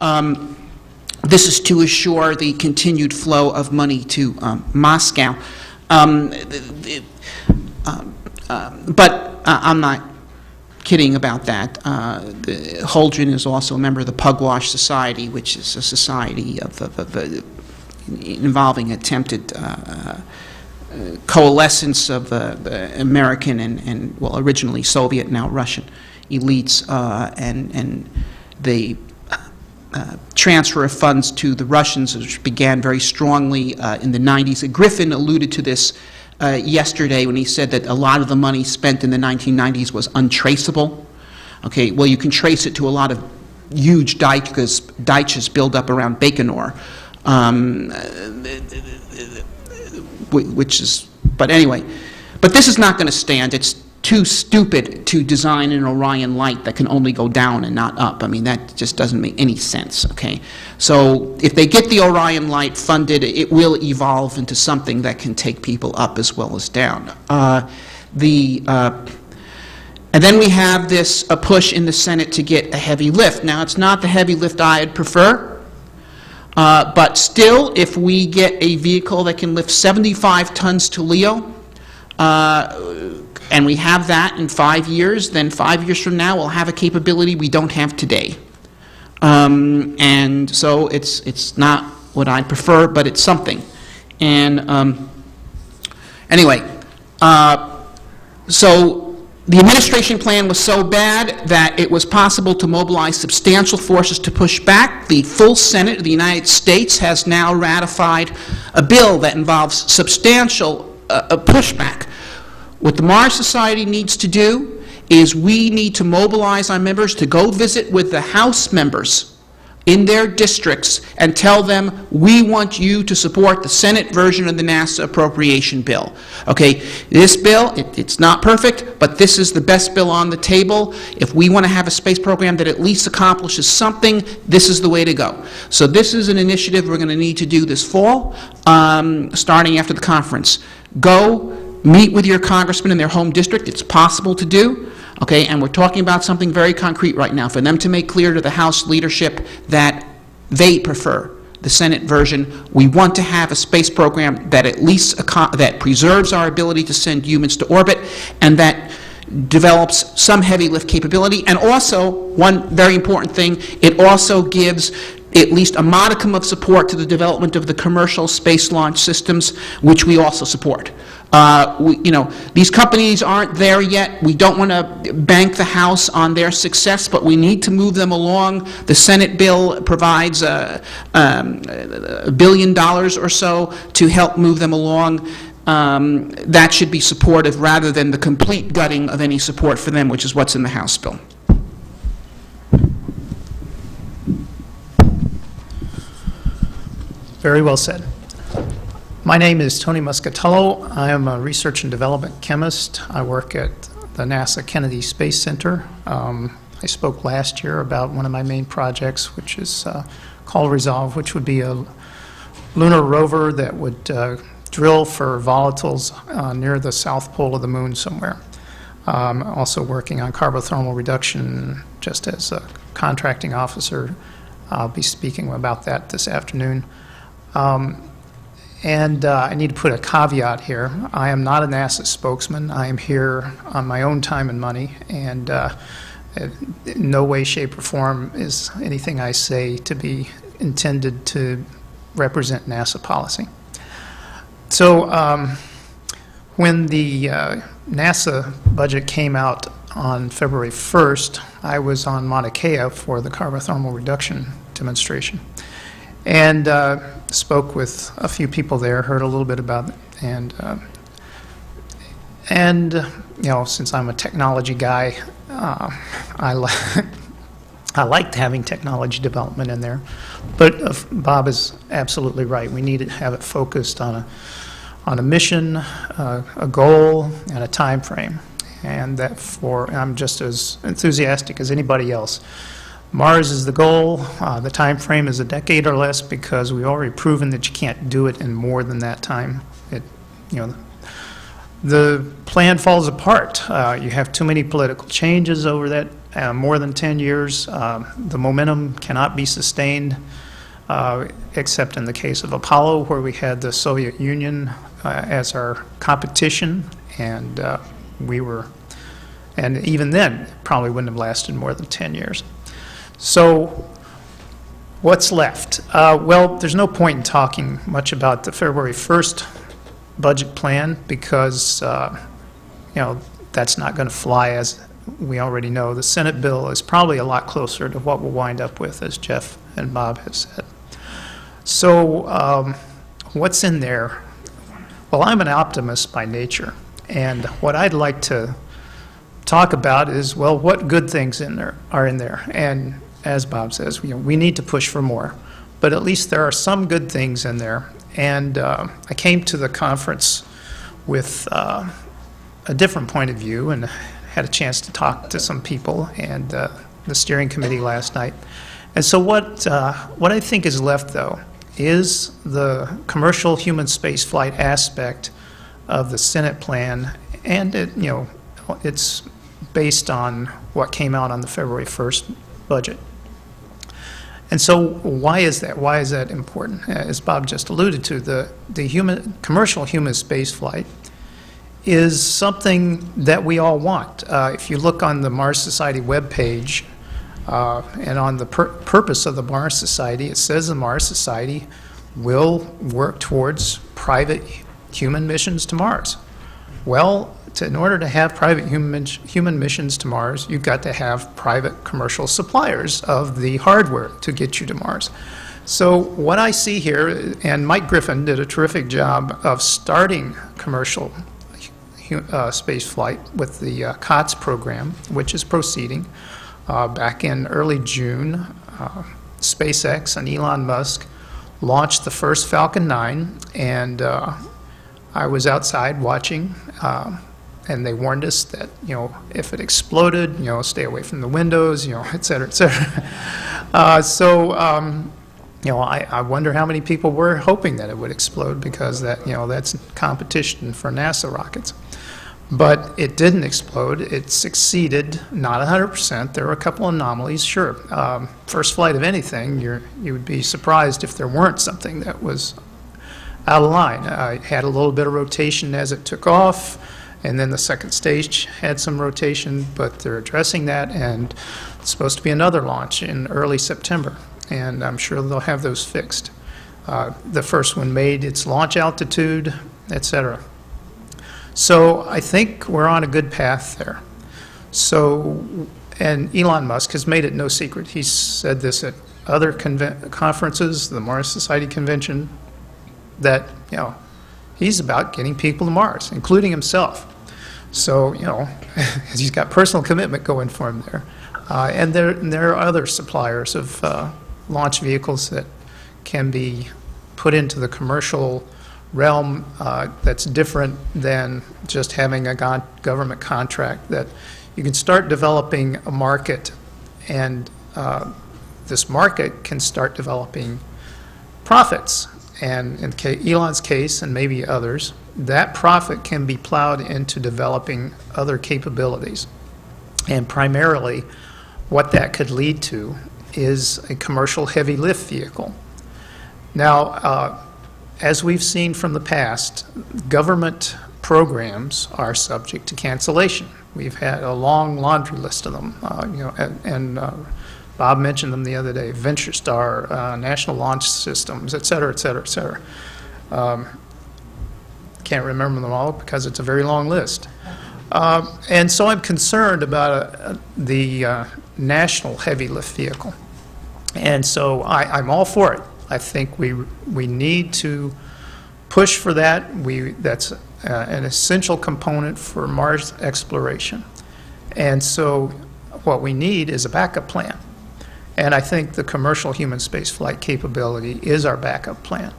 This is to assure the continued flow of money to Moscow. But I'm not kidding about that. Holdren is also a member of the Pugwash Society, which is a society involving attempted coalescence of American and, well, originally Soviet, now Russian elites, and the transfer of funds to the Russians, which began very strongly in the 90s. Griffin alluded to this yesterday when he said that a lot of the money spent in the 1990s was untraceable. Okay, well, you can trace it to a lot of huge dikes built up around Baikonur, which is, but anyway, but this is not going to stand. It's too stupid to design an Orion light that can only go down and not up. I mean, that just doesn't make any sense, okay? So if they get the Orion light funded, it will evolve into something that can take people up as well as down. And then we have this a push in the Senate to get a heavy lift. Now, it's not the heavy lift I'd prefer, but still, if we get a vehicle that can lift 75 tons to Leo, and we have that in 5 years, then 5 years from now we'll have a capability we don't have today. And so it's not what I prefer, but it's something. And anyway, so the administration plan was so bad that it was possible to mobilize substantial forces to push back. The full Senate of the United States has now ratified a bill that involves substantial pushback. What the Mars Society needs to do is we need to mobilize our members to go visit with the House members in their districts and tell them, we want you to support the Senate version of the NASA appropriation bill. Okay, this bill, it's not perfect, but this is the best bill on the table. If we want to have a space program that at least accomplishes something, this is the way to go. So this is an initiative we're going to need to do this fall, starting after the conference. Go meet with your congressman in their home district. It's possible to do. Okay, and we're talking about something very concrete right now, for them to make clear to the House leadership that they prefer the Senate version. We want to have a space program that at least that preserves our ability to send humans to orbit, and that develops some heavy lift capability. And also, one very important thing, it also gives at least a modicum of support to the development of the commercial space launch systems, which we also support. These companies aren't there yet. We don't want to bank the House on their success, but we need to move them along. The Senate bill provides $1 billion or so to help move them along. That should be supportive rather than the complete gutting of any support for them, which is what's in the House bill. Very well said. My name is Tony Muscatello. I am a research and development chemist. I work at the NASA Kennedy Space Center. I spoke last year about one of my main projects, which is called Resolve, which would be a lunar rover that would drill for volatiles near the south pole of the moon somewhere. Also working on carbothermal reduction just as a contracting officer. I'll be speaking about that this afternoon. I need to put a caveat here. I am not a NASA spokesman. I am here on my own time and money, and in no way, shape, or form is anything I say to be intended to represent NASA policy. So when the NASA budget came out on February 1st, I was on Mauna Kea for the carbothermal reduction demonstration. And spoke with a few people there, heard a little bit about it, and since I'm a technology guy, I liked having technology development in there. But Bob is absolutely right. We need to have it focused on a mission, a goal, and a time frame. And I'm just as enthusiastic as anybody else. Mars is the goal. The time frame is a decade or less because we've already proven that you can't do it in more than that time. the plan falls apart. You have too many political changes over that more than 10 years. The momentum cannot be sustained, except in the case of Apollo, where we had the Soviet Union as our competition, and and even then, it probably wouldn't have lasted more than 10 years. So what's left? Well, there's no point in talking much about the February 1st budget plan because, that's not going to fly, as we already know. The Senate bill is probably a lot closer to what we'll wind up with, as Jeff and Bob have said. So what's in there? Well, I'm an optimist by nature, and what I'd like to talk about is, well, what good things are in there. And as Bob says, we need to push for more, but at least there are some good things in there. And I came to the conference with a different point of view and had a chance to talk to some people and the steering committee last night. And so what I think is left, though, is the commercial human space flight aspect of the Senate plan, and it's based on what came out on the February 1st budget. And so why is that? Why is that important? As Bob just alluded to, the commercial human space flight is something that we all want. If you look on the Mars Society webpage and on the purpose of the Mars Society, it says the Mars Society will work towards private human missions to Mars. Well, in order to have private human missions to Mars, you've got to have private commercial suppliers of the hardware to get you to Mars. So what I see here, and Mike Griffin did a terrific job of starting commercial space flight with the COTS program, which is proceeding. Back in early June, SpaceX and Elon Musk launched the first Falcon 9, and I was outside watching, and they warned us that, if it exploded, stay away from the windows, et cetera, et cetera. I wonder how many people were hoping that it would explode, because that's competition for NASA rockets. But it didn't explode. It succeeded, not 100%. There were a couple anomalies, sure. First flight of anything, you would be surprised if there weren't something that was out of line. It had a little bit of rotation as it took off, and then the second stage had some rotation, but they're addressing that, and it's supposed to be another launch in early September, and I'm sure they'll have those fixed. The first one made its launch altitude, etc. So I think we're on a good path there. So, and Elon Musk has made it no secret. He's said this at other conferences, the Mars Society convention, that, he's about getting people to Mars, including himself. So, he's got personal commitment going for him there. And there are other suppliers of launch vehicles that can be put into the commercial realm that's different than just having a government contract, that you can start developing a market, and this market can start developing profits. And in Elon's case, and maybe others, that profit can be plowed into developing other capabilities. And primarily, what that could lead to is a commercial heavy lift vehicle. Now, as we've seen from the past, government programs are subject to cancellation. We've had a long laundry list of them, and Bob mentioned them the other day: VentureStar, National Launch Systems, et cetera, et cetera, et cetera. Can't remember them all because it's a very long list. And so I'm concerned about the national heavy lift vehicle. And so I'm all for it. I think we need to push for that. That's an essential component for Mars exploration. And so what we need is a backup plan. And I think the commercial human spaceflight capability is our backup plan.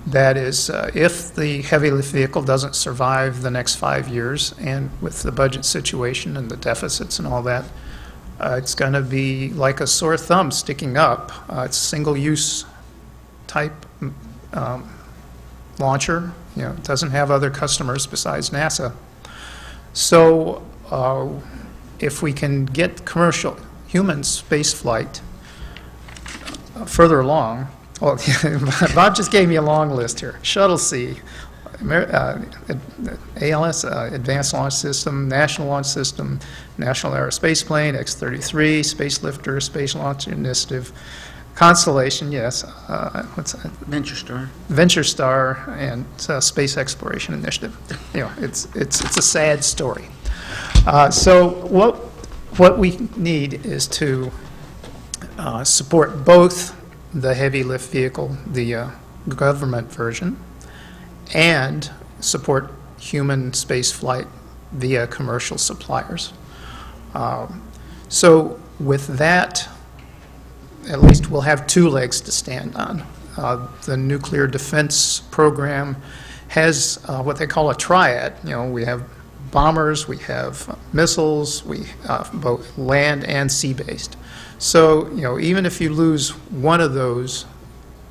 That is, if the heavy lift vehicle doesn't survive the next 5 years, and with the budget situation and the deficits and all that, it's going to be like a sore thumb sticking up. It's single-use type launcher. It doesn't have other customers besides NASA. So if we can get commercial human space flight further along, well, Bob just gave me a long list here. Shuttle C, ALS, Advanced Launch System, National Launch System, National Aerospace Plane, X-33, Space Lifter, Space Launch Initiative, Constellation, yes, what's that? Venture Star. Venture Star, and Space Exploration Initiative. It's a sad story. So what we need is to support both the heavy lift vehicle, the government version, and support human space flight via commercial suppliers. So with that, at least we'll have two legs to stand on. The nuclear defense program has what they call a triad. We have bombers, we have missiles, we both land and sea-based. So, even if you lose one of those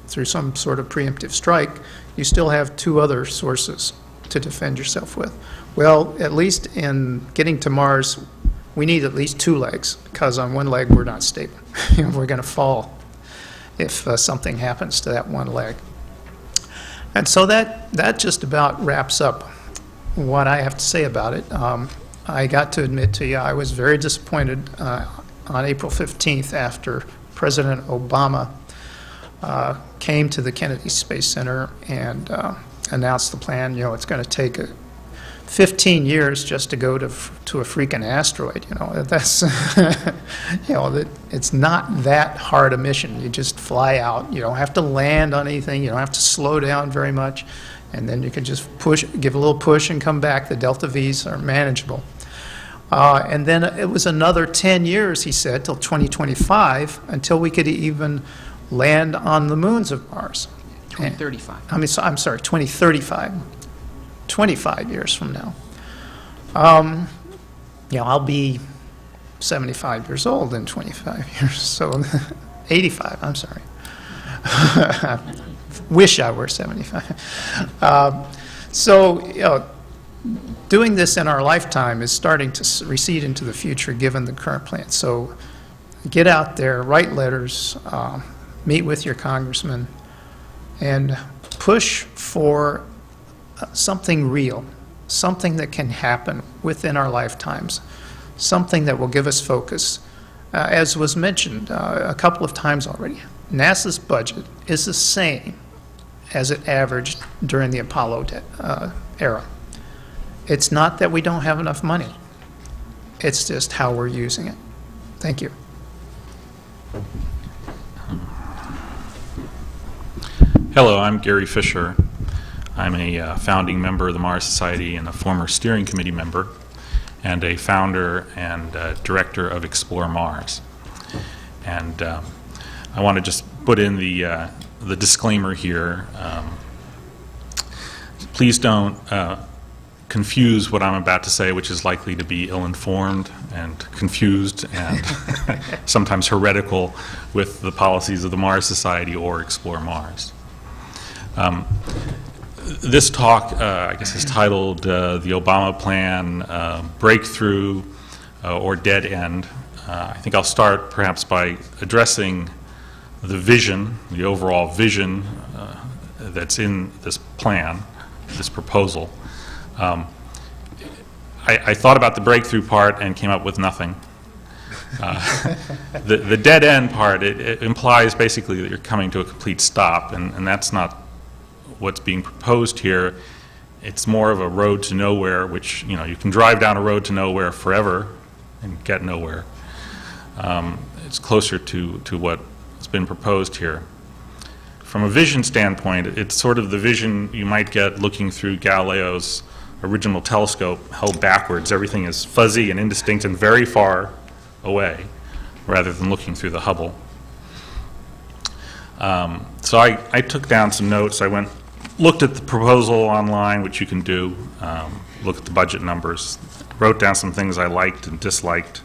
through some sort of preemptive strike, you still have two other sources to defend yourself with. Well, at least in getting to Mars, we need at least two legs, because on one leg we're not stable. We're going to fall if something happens to that one leg. And so that just about wraps up what I have to say about it. I got to admit to you, I was very disappointed on April 15th after President Obama came to the Kennedy Space Center and announced the plan. It's going to take 15 years just to go to a freaking asteroid. That's it's not that hard a mission. You just fly out. You don't have to land on anything. You don't have to slow down very much, and then you can just give a little push and come back. The Delta V's are manageable. And then it was another 10 years, he said, till 2025, until we could even land on the moons of Mars. 2035. I'm sorry, 2035. 25 years from now. I'll be 75 years old in 25 years, so 85, I'm sorry. Wish I were 75. Doing this in our lifetime is starting to recede into the future given the current plan. So get out there, write letters, meet with your congressman, and push for something real, something that can happen within our lifetimes, something that will give us focus. As was mentioned a couple of times already, NASA's budget is the same as it averaged during the Apollo era. It's not that we don't have enough money. It's just how we're using it. Thank you. Hello, I'm Gary Fisher. I'm a founding member of the Mars Society and a former steering committee member, and a founder and director of Explore Mars. And I want to just put in the disclaimer here. Please don't confuse what I'm about to say, which is likely to be ill-informed and confused and sometimes heretical, with the policies of the Mars Society or Explore Mars. This talk, I guess, is titled The Obama Plan, Breakthrough or Dead End. I think I'll start perhaps by addressing the vision, the overall vision that's in this plan, this proposal. I thought about the breakthrough part and came up with nothing. The dead end part, it implies basically that you're coming to a complete stop, and that's not what's being proposed here. It's more of a road to nowhere, which, you can drive down a road to nowhere forever and get nowhere. It's closer to what's been proposed here. From a vision standpoint, it's sort of the vision you might get looking through Galileo's original telescope held backwards. Everything is fuzzy and indistinct and very far away, rather than looking through the Hubble. So I took down some notes. I looked at the proposal online, which you can do, look at the budget numbers, wrote down some things I liked and disliked.